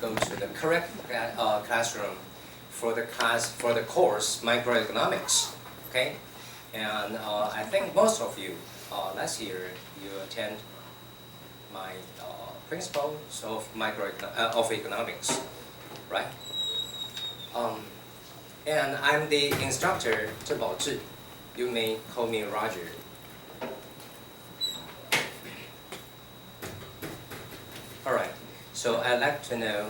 go to the correct classroom for the course microeconomics. Okay, and I think most of you last year you attend my principles of economics, right? And I'm the instructor, 郑保志. You may call me Roger. All right. So I'd like to know,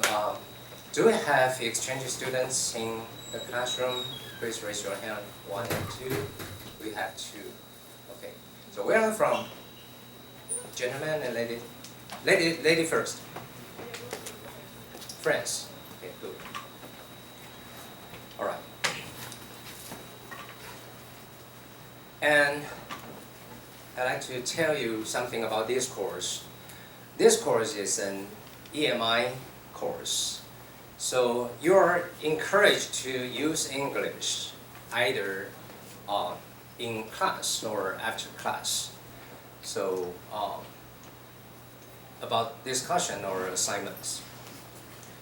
do we have exchange students in the classroom? Please raise your hand. 1 and 2. We have 2. Okay. So where are you from? Gentlemen and lady. Lady first. France. Okay, good. All right. And I'd like to tell you something about this course. This course is an EMI course. So you're encouraged to use English either in class or after class. So about discussion or assignments.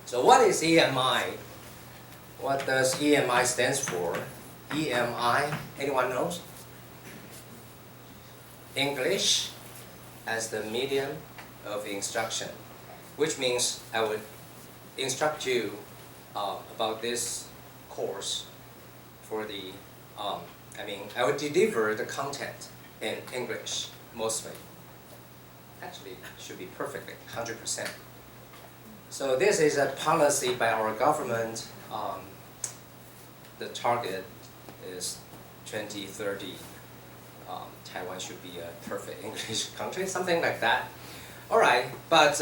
So what is EMI? What does EMI stands for? EMI, anyone knows? English as the medium of instruction, which means I would instruct you about this course for the, I would deliver the content in English mostly. Actually, it should be perfectly, 100%. So this is a policy by our government. The target is 2030. Taiwan should be a perfect English country, something like that. All right, but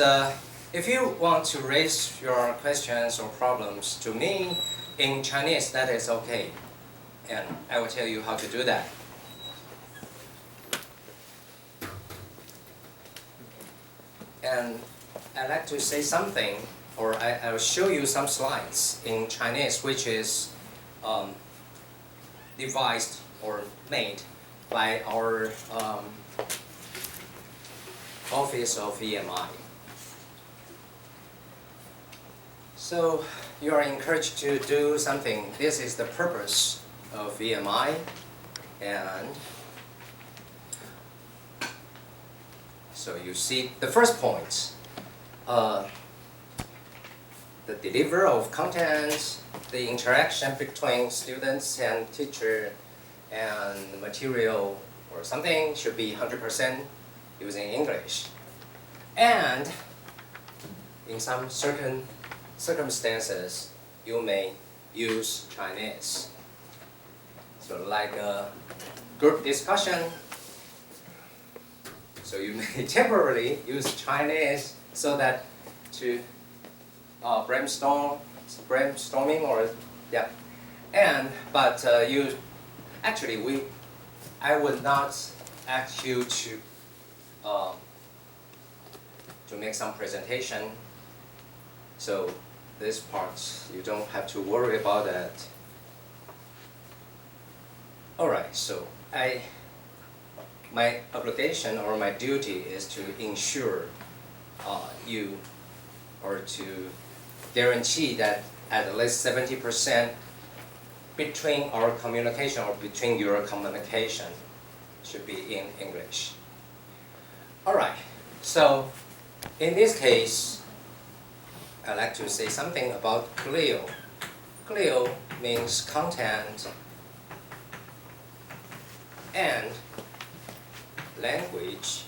if you want to raise your questions or problems to me in Chinese, that is okay. And I will tell you how to do that. And I'd like to say something, or I will show you some slides in Chinese, which is devised or made by our Office of EMI. So you are encouraged to do something. This is the purpose of EMI, and so you see the first point, the delivery of content, the interaction between students and teacher, and the material or something should be 100% using English. And in some certain circumstances, you may use Chinese. So like a group discussion, so you may temporarily use Chinese so that to brainstorming or yeah. And but you actually I would not ask you to make some presentation. So this part you don't have to worry about that. All right. So my obligation or my duty is to ensure you or to guarantee that at least 70% between our communication or between your communication should be in English. All right. So in this case, I'd like to say something about CLIO. CLIO means content and language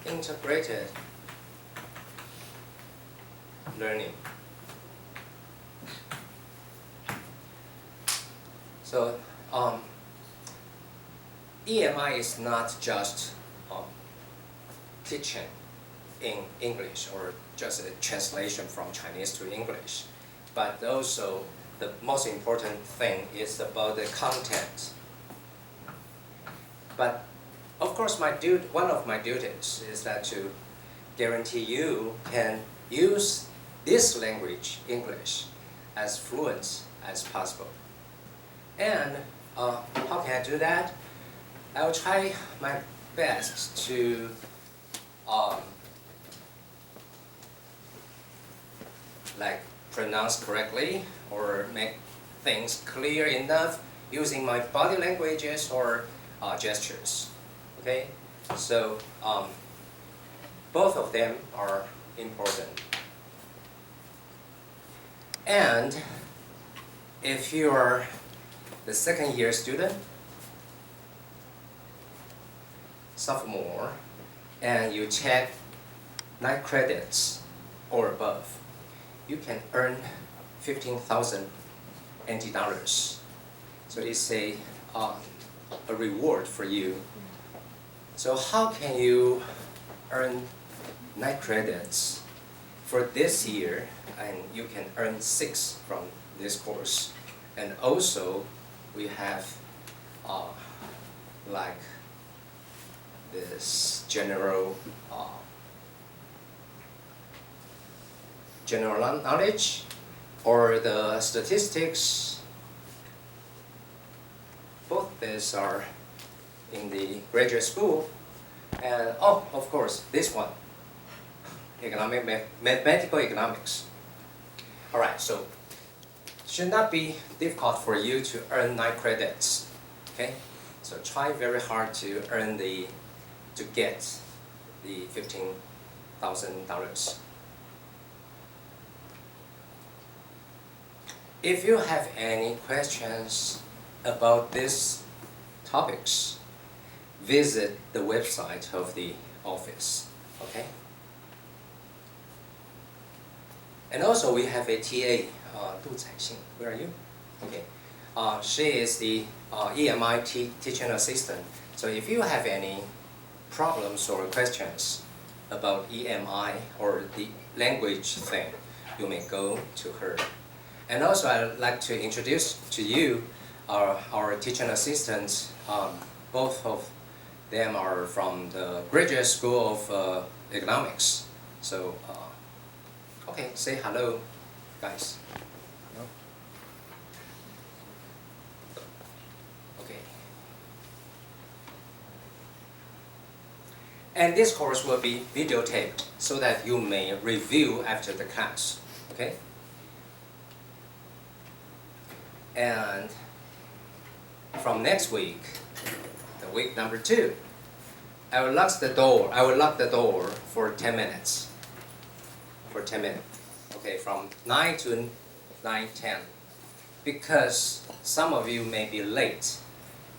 integrated learning. So EMI is not just teaching in English or just a translation from Chinese to English, but also the most important thing is about the content. But of course, one of my duties is that to guarantee you can use this language, English, as fluent as possible. And how can I do that? I will try my best to like pronounce correctly or make things clear enough using my body languages or gestures. Okay, so both of them are important. And if you are the second year student, sophomore, and you check 9 credits or above, you can earn 15,000 NT dollars. So it's a reward for you. So how can you earn 9 credits for this year, and you can earn 6 from this course? And also we have like this general knowledge or the statistics. Both these are in the graduate school. And of course, this one, mathematical economics. Alright, so it should not be difficult for you to earn 9 credits. Okay? So try very hard to get the $15,000. If you have any questions about these topics, visit the website of the office. Okay? And also we have a TA, Du Caixing. Where are you? Okay. She is the EMI teaching assistant. So if you have any problems or questions about EMI or the language thing, you may go to her. And also I'd like to introduce to you our teaching assistants. Both of them are from the Graduate School of Economics. So, okay, say hello, guys. Hello. Okay. And this course will be videotaped so that you may review after the class. Okay? And from next week, the week number 2, I will lock the door for 10 minutes. For 10 minutes. Okay, from 9 to 9:10. Because some of you may be late,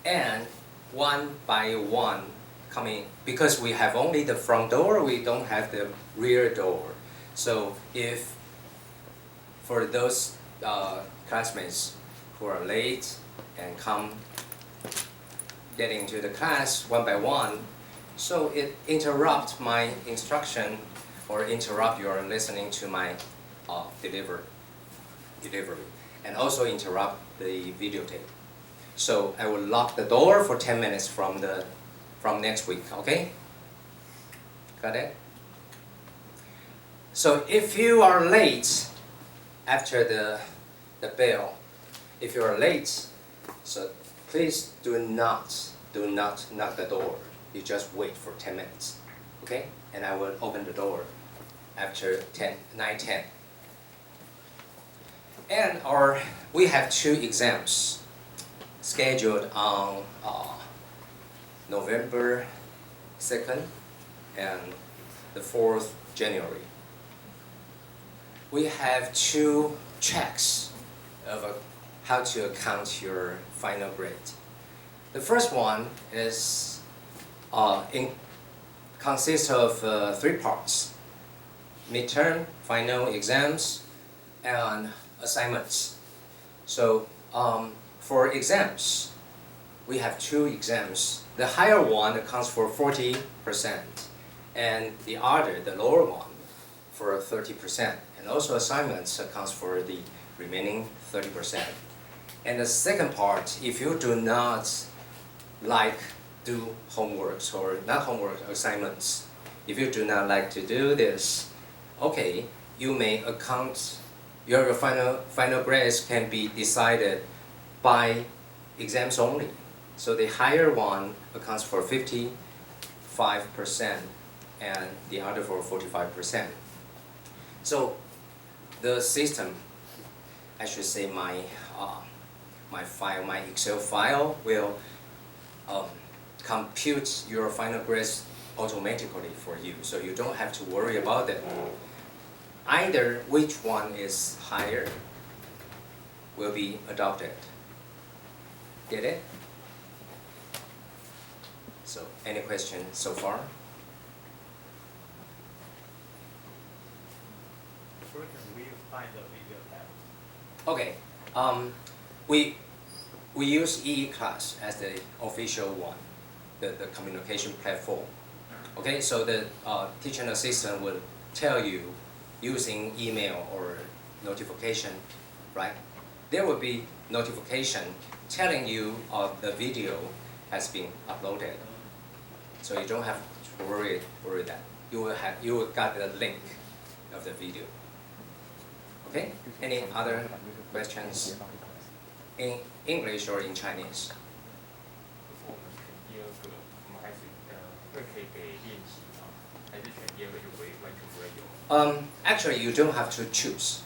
and one by one coming, because we have only the front door, we don't have the rear door. So if for those classmates who are late and come getting into the class one by one, so it interrupts my instruction or interrupt your listening to my delivery, and also interrupt the videotape. So I will lock the door for 10 minutes from next week. Okay? Got it? So if you are late after the bell, if you are late, so please do not knock the door. You just wait for 10 minutes, okay? And I will open the door after 9:10. And we have 2 exams scheduled on November 2nd and the 4th January. We have 2 checks of how to account your final grade. The first one is consists of 3 parts: midterm, final exams, and assignments. So for exams, we have 2 exams. The higher one accounts for 40%, and the lower one, for 30%. And also assignments accounts for the remaining 30%. And the second part, if you do not like do homeworks or not homework assignments, if you do not like to do this, okay, you may account your final grades can be decided by exams only. So the higher one accounts for 50, 5% and the other for 45%. So the system, I should say my Excel file will compute your final grades automatically for you, so you don't have to worry about it. Either which one is higher will be adopted. Get it? So, any questions so far? Where can we find the video tab? Okay. We use EE class as the official one, the communication platform. Okay, so the teaching assistant will tell you using email or notification, right? There will be notification telling you the video has been uploaded. So you don't have to worry that. You will get the link of the video. Okay? Any other questions in English or in Chinese? 我们选第二个，我们还是会可以给练习吗？还是选第二个就不会完全不会有？ Actually, you don't have to choose.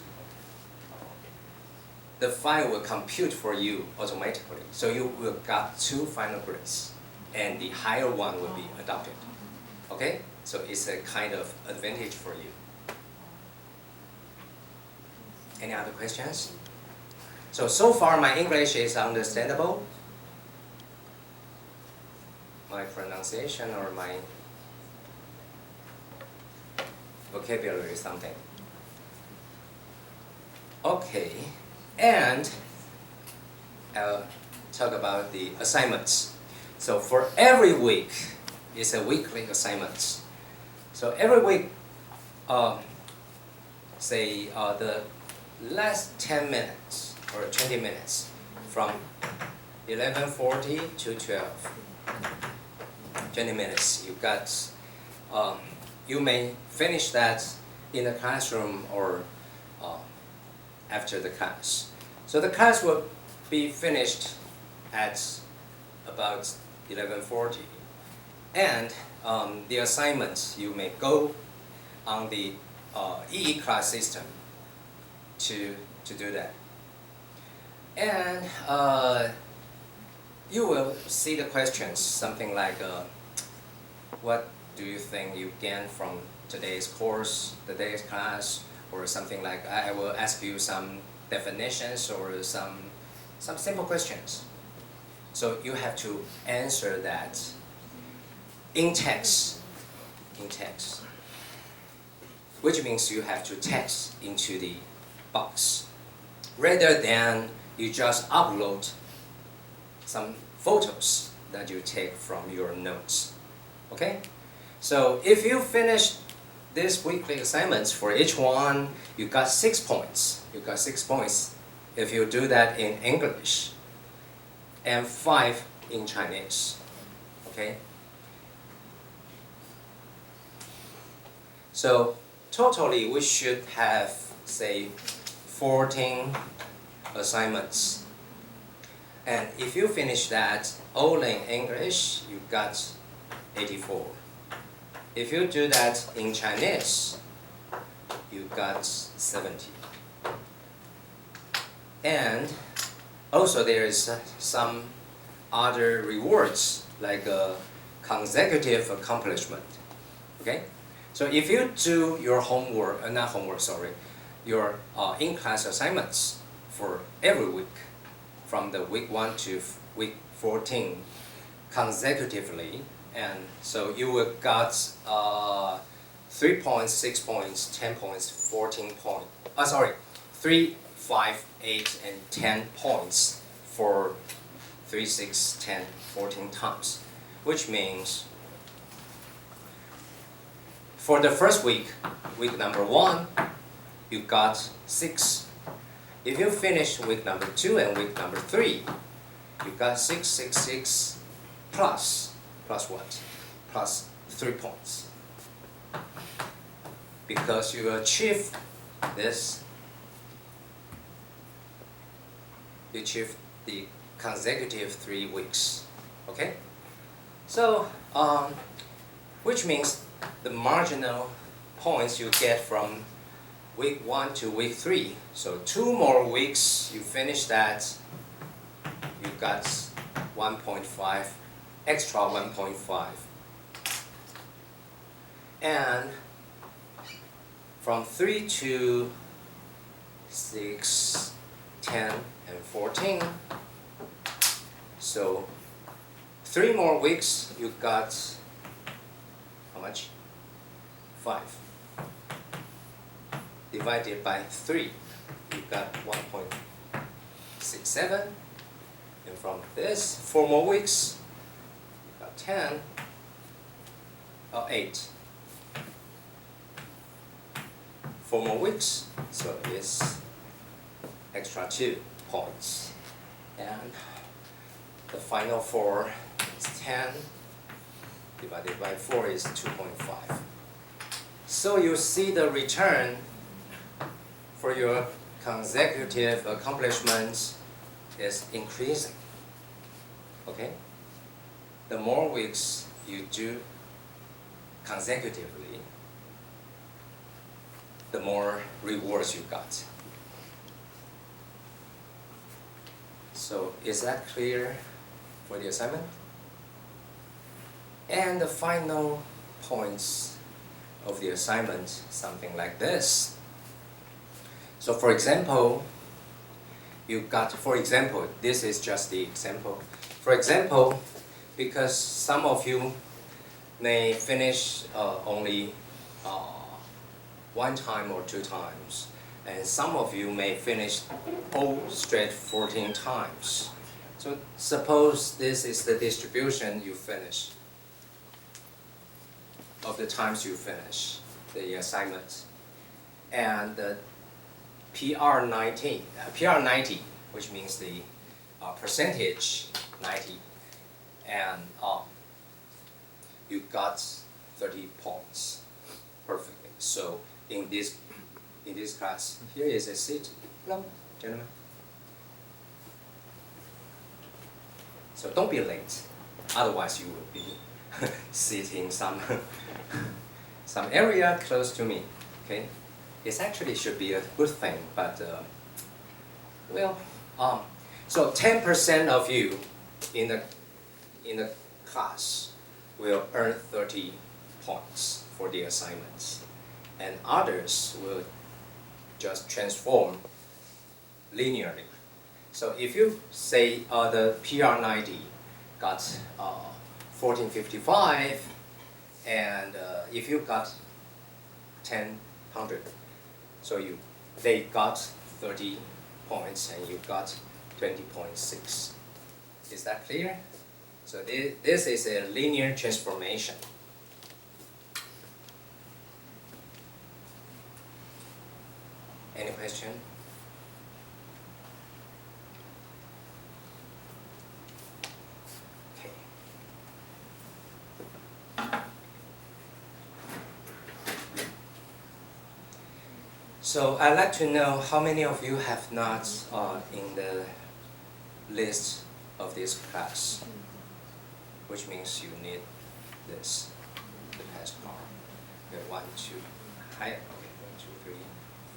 The file will compute for you automatically. So you will get 2 final grades, and the higher one will be adopted. Okay? So it's a kind of advantage for you. Any other questions? So far my English is understandable. My pronunciation or my vocabulary is something. Okay, and I'll talk about the assignments. So for every week, it's a weekly assignment. So every week, the last 10 minutes or 20 minutes from 11:40 to 12. 20 minutes. You may finish that in the classroom or after the class. So the class will be finished at about 11:40, and the assignments you may go on the EE class system to do that. And you will see the questions, something like, what do you think you gained from today's course, today's class, or something like, I will ask you some definitions or some simple questions. So you have to answer that in text, which means you have to text into the box, rather than you just upload some photos that you take from your notes. Okay? So if you finish these weekly assignments, for each one, you got 6 points. You got 6 points if you do that in English, and 5 in Chinese. Okay? So totally we should have, say, 14 assignments. And if you finish that all in English, you got 84. If you do that in Chinese, you got 70. And also there is some other rewards, like consecutive accomplishment. Okay? So if you do your your in-class assignments for every week, from the week 1 to week 14 consecutively, and so you will got 3 points, 6 points, 10 points, 14 points. 3, 5, 8, and 10 points for 3, 6, 10, 14 times, which means for the first week, week number 1, you got 6. If you finish week number 2 and week number 3, you got 6, 6, 6 plus what? Plus 3 points. Because you achieve this, you achieve the consecutive 3 weeks. Okay? So which means the marginal points you get from week 1 to week 3. So 2 more weeks, you finish that, you got 1.5, extra 1.5. And from 3 to 6, 10, and 14, so 3 more weeks, you got how much? 5. Divided by 3, you got 1.67. And from this, 4 more weeks, you got 10, or 8. 4 more weeks, so it's extra 2 points. And the final 4 is 10, divided by 4 is 2.5. So you see the return for your consecutive accomplishments is increasing. Okay? The more weeks you do consecutively, the more rewards you got. So is that clear for the assignment? And the final points of the assignment, something like this. So for example, you got, this is just the example. For example, because some of you may finish only 1 time or 2 times, and some of you may finish all straight 14 times. So suppose this is the distribution you finish, of the times you finish the assignment. And the PR 90, which means the percentage 90, and you got 30 points perfectly. So in this class, here is a seat. Hello, gentlemen. So don't be late, otherwise you will be sitting some area close to me. Okay, it actually should be a good thing, but so 10% of you in the class will earn 30 points for the assignments, and others will just transform linearly. So if you say the PR 90 got 1455, and if you got 1000, so they got 30 points and you got 20.6. Is that clear? So this is a linear transformation. Any question? Okay. So I'd like to know how many of you have not in the list of this class, which means you need this, the pass bar. Okay, 1, 2, higher. Okay, 1, 2, 3,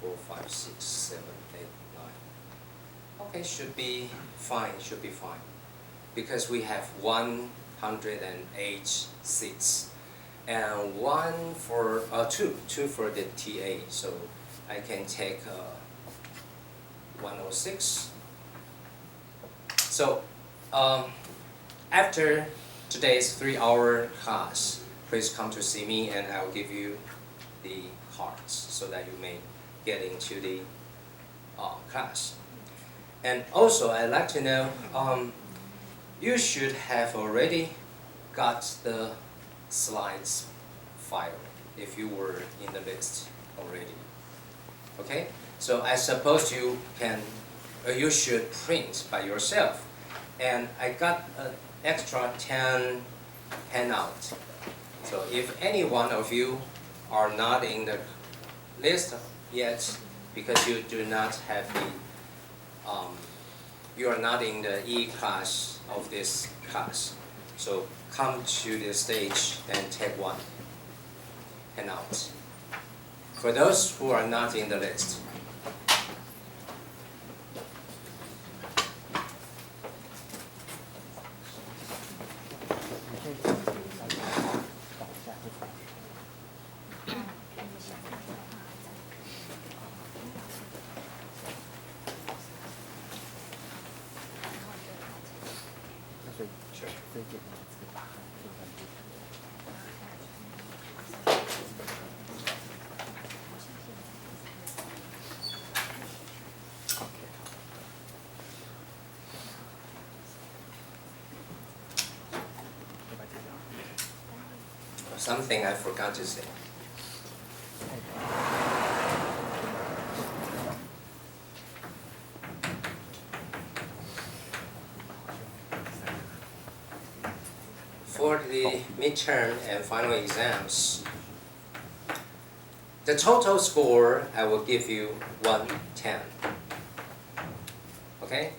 4, 5, 6, 7, 8, 9. Okay, should be fine. Because we have 108 seats, and two for the TA. So I can take 106. So after today's 3-hour class, please come to see me and I'll give you the cards so that you may get into the class. And also I'd like to know, you should have already got the slides file if you were in the list already. Okay? So I suppose you should print by yourself. And I got an extra 10 handouts. So if any one of you are not in the list yet, because you do not have you are not in the E class of this class, so come to the stage and take one. handout. For those who are not in the list, something I forgot to say. For the midterm and final exams, the total score I will give you 110. Okay?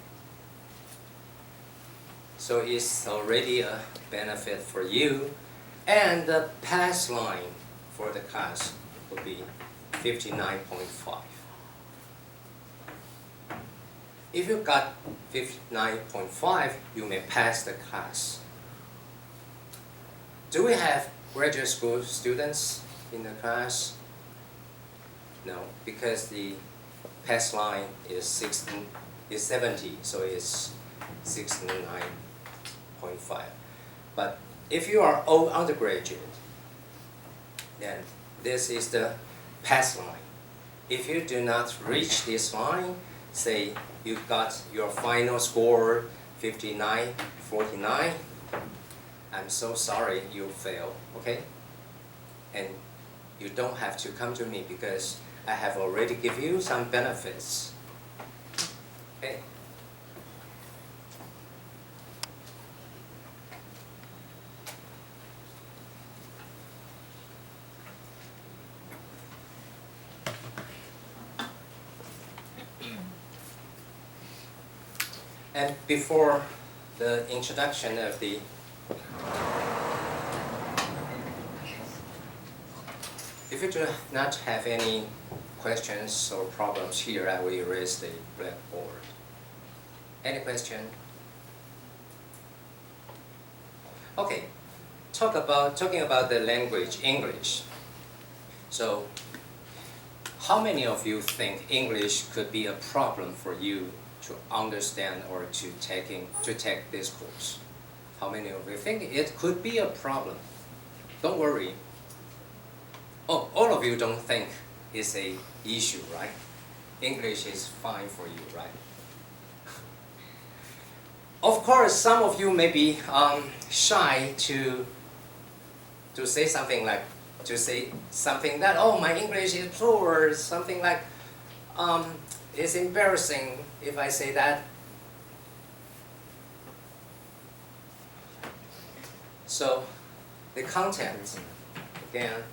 So it's already a benefit for you. And the pass line for the class will be 59.5. If you got 59.5, you may pass the class. Do we have graduate school students in the class? No, because the pass line is 70, so it's 69.5. But if you are all undergraduate, then this is the pass line. If you do not reach this line, say you got your final score 59.49, I'm so sorry you failed, okay? And you don't have to come to me because I have already given you some benefits. Okay? And before the introduction of the if you do not have any questions or problems here, I will erase the blackboard. Any question? Okay, talking about the language, English. So, how many of you think English could be a problem for you to understand or to take this course? How many of you think it could be a problem? Don't worry. Oh, all of you don't think it's an issue, right? English is fine for you, right? Of course, some of you may be shy to say something that, oh, my English is poor, something like, it's embarrassing if I say that. So, the content, again,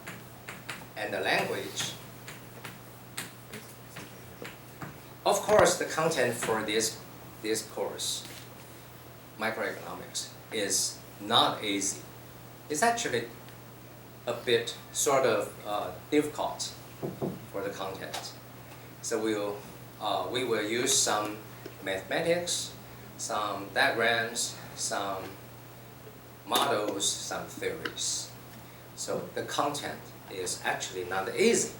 and the language. Of course, the content for this course, microeconomics, is not easy. It's actually a bit sort of difficult for the content. So we will use some mathematics, some diagrams, some models, some theories. So the content is actually not easy.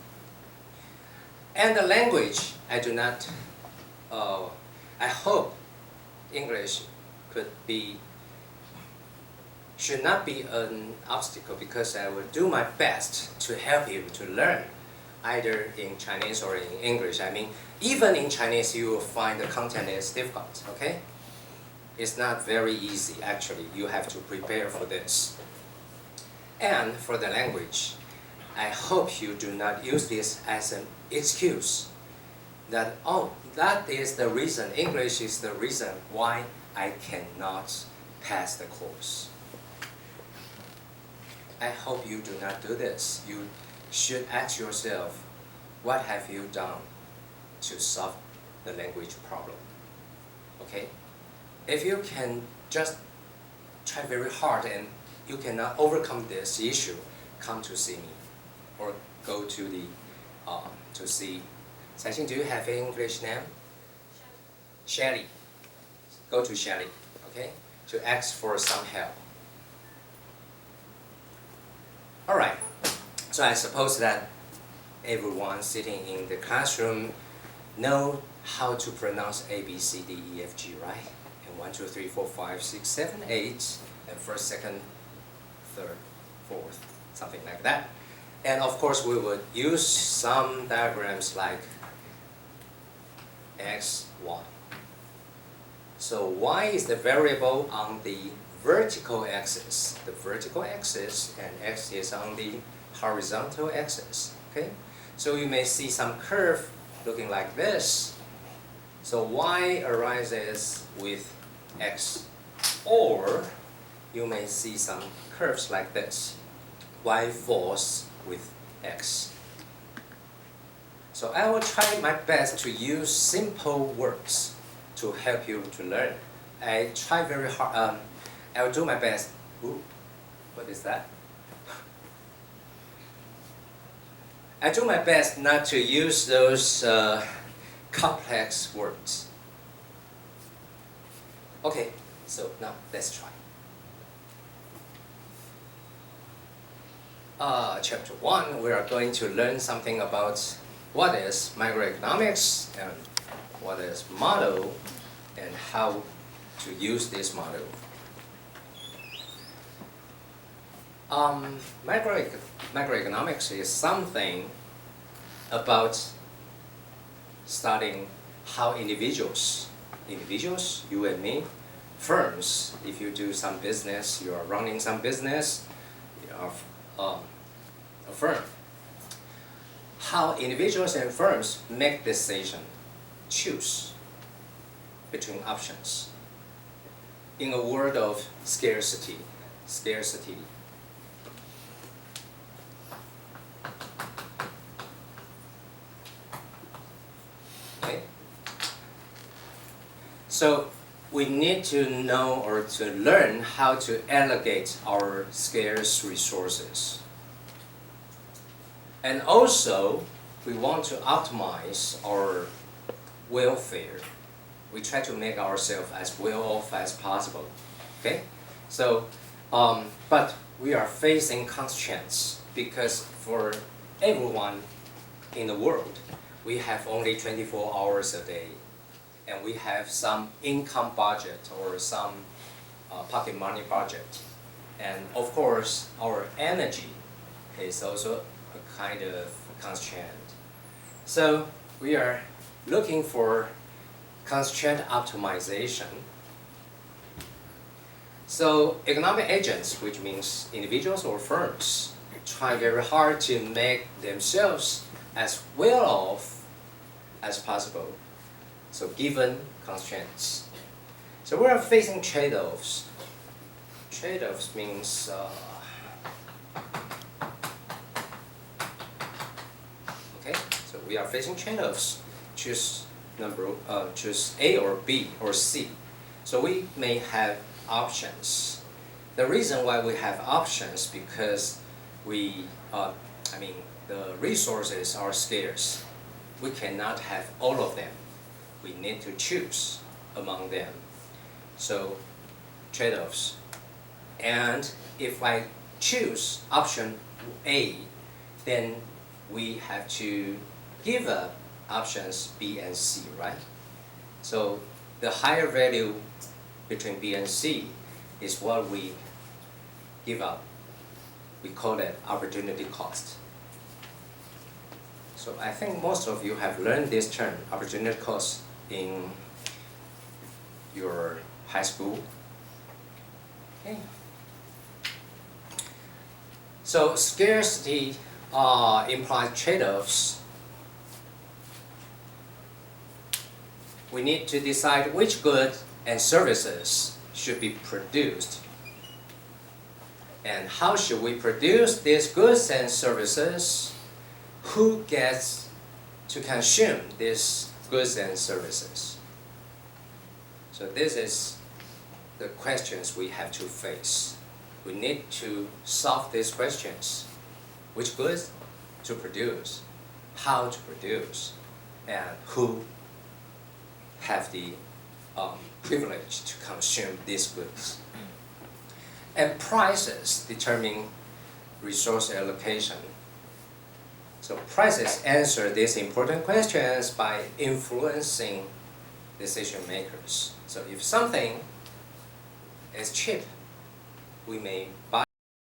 And the language, I hope English should not be an obstacle because I will do my best to help you to learn either in Chinese or in English. I mean, even in Chinese you will find the content is difficult, okay? It's not very easy actually. You have to prepare for this. And for the language, I hope you do not use this as an excuse that, oh, that is the reason, English is the reason why I cannot pass the course. I hope you do not do this. You should ask yourself, what have you done to solve the language problem? Okay? If you can just try very hard and you cannot overcome this issue, come to see me. or go to the to see. Saixing, do you have an English name? Shelly. Go to Shelly, okay, to ask for some help. All right. So I suppose that everyone sitting in the classroom know how to pronounce A, B, C, D, E, F, G, right? And 1, 2, 3, 4, 5, 6, 7, 8, and first, second, third, fourth, something like that. And of course, we would use some diagrams like X, Y. So Y is the variable on the vertical axis, and X is on the horizontal axis, okay? So you may see some curve looking like this. So Y arises with X, or you may see some curves like this. Y falls with X. So I will try my best to use simple words to help you to learn. I try very hard. I will do my best. Ooh, what is that? I do my best not to use those complex words. Okay, so now let's try. Chapter 1, we are going to learn something about what is microeconomics and what is model and how to use this model. Microeconomics is something about studying how individuals, you and me, firms, if you do some business, you are running some business, you are a firm. How individuals and firms make decisions, choose between options. In a world of scarcity. Okay? So we need to know or to learn how to allocate our scarce resources. And also, we want to optimize our welfare. We try to make ourselves as well off as possible. Okay? So, but we are facing constraints because for everyone in the world, we have only 24 hours a day. And we have some income budget or some pocket money budget. And of course, our energy is also a kind of constraint. So we are looking for constraint optimization. So economic agents, which means individuals or firms, try very hard to make themselves as well off as possible. So given constraints. So we are facing trade-offs. Trade-offs means okay, so we are facing trade-offs. Choose A or B or C. So we may have options. The reason why we have options because the resources are scarce. We cannot have all of them. We need to choose among them. So trade-offs. And if I choose option A, then we have to give up options B and C, right? So the higher value between B and C is what we give up. We call that opportunity cost. So I think most of you have learned this term, opportunity cost, in your high school. Okay. So scarcity implies trade-offs. We need to decide which goods and services should be produced. And how should we produce these goods and services? Who gets to consume these goods and services? So this is the questions we have to face. We need to solve these questions. Which goods to produce, how to produce, and who have the privilege to consume these goods. And prices determine resource allocation. So prices answer these important questions by influencing decision makers. So if something is cheap, we may buy